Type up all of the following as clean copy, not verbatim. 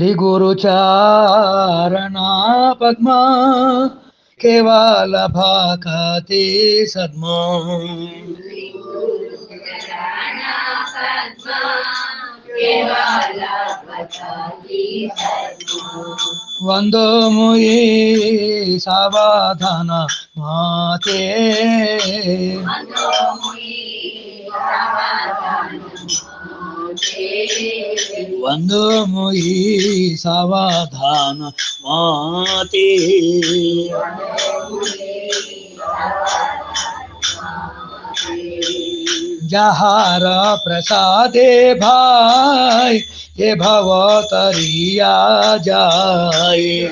श्री गुरु चरणा पद्मा केवल भक्ति सद्मा वंदो मुई सावधान माते वंदो मुई सावधान माते जहार प्रसादे भाई ये भव तरिया जाए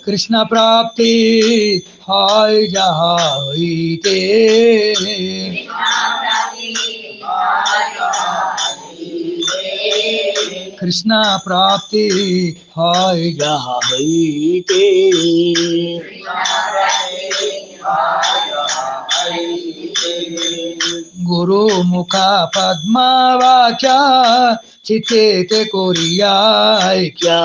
कृष्ण प्राप्ति हाय जहाईते कृष्ण प्राप्ति हाय जहाईते गुरु मुख पद्मा वाचा चिते कोरिया क्या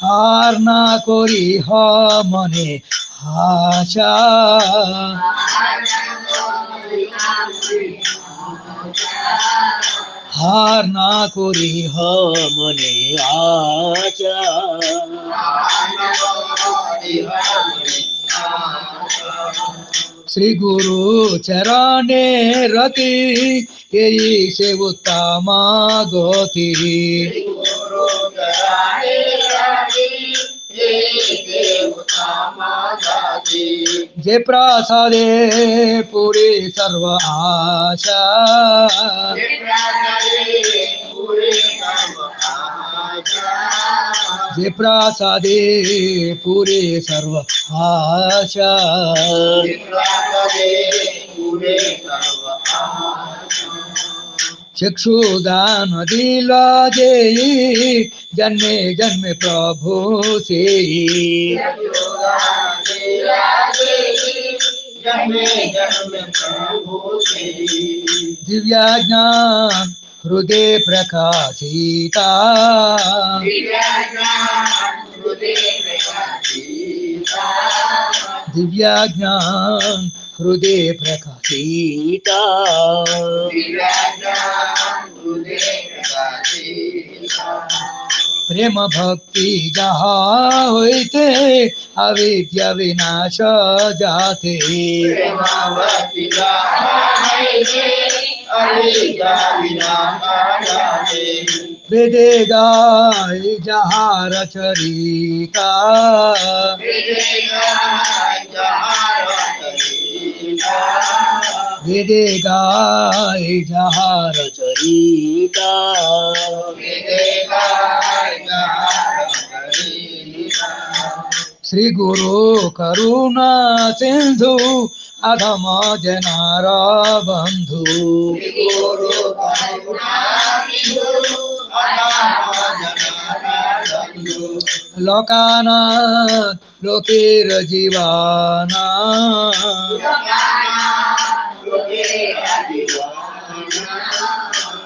हार ना कोरी ह मने आशा हार ना कोरी ह मने आशा श्री गुरु चरणे रति यही से उत्तम गति जे प्रसादे पूरी सर्व आशा जे प्रसादे पूरे सर्व आशा चक्षुदान दिला जे जन्मे जन्मे प्रभु से दिव्या ज्ञान हृदय प्रकाशिता दिव्या ज्ञान हृदय प्रकाशिता प्रेम भक्ति जहाँ होते अविद्या विनाश जाते वेदे गाय जहाँ रचरिता वेदे गाय जहाँ रचरिता श्री गुरु करुणा सिंधु अधम जनार बंधु लोकानाथ लोकेर जीवाना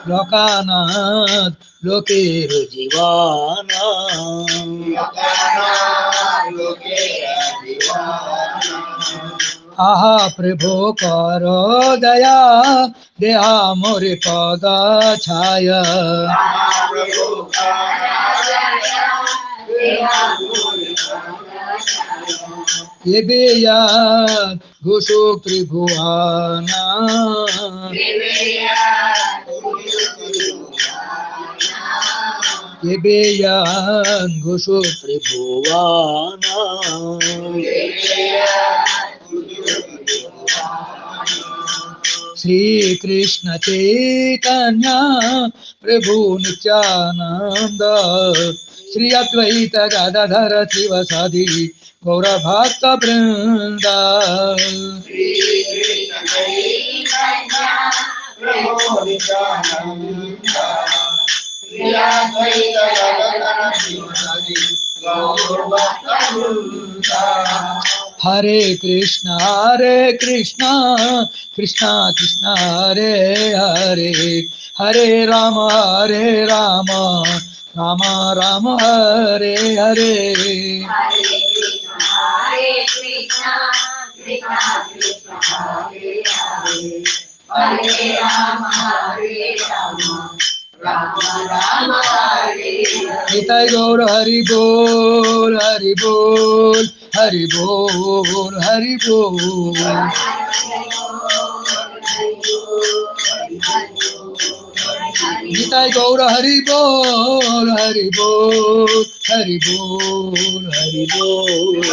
लोकानाथ लोकेर जीवाना आहा प्रभु करो दया देहा मोरे पद छाया ये बेया घुसो त्रिभुवना ये बेया घुसो त्रिभुवना श्री कृष्ण चैतन्य प्रभु नित्यानंद श्री अद्वैत गदाधर शिवसादि गौर भक्त वृंद हरे कृष्णा कृष्णा कृष्णा हरे हरे, हरे राम राम राम हरे हरे। हरे कृष्णा कृष्णा हरे हरे, हरे राम राम राम हरे हरे। निताई गौर हरि बोल हरि बोल हरि बोल हरि बोल। निताई गौर हरि बोल हरि बोल हरि बोल हरि बोल।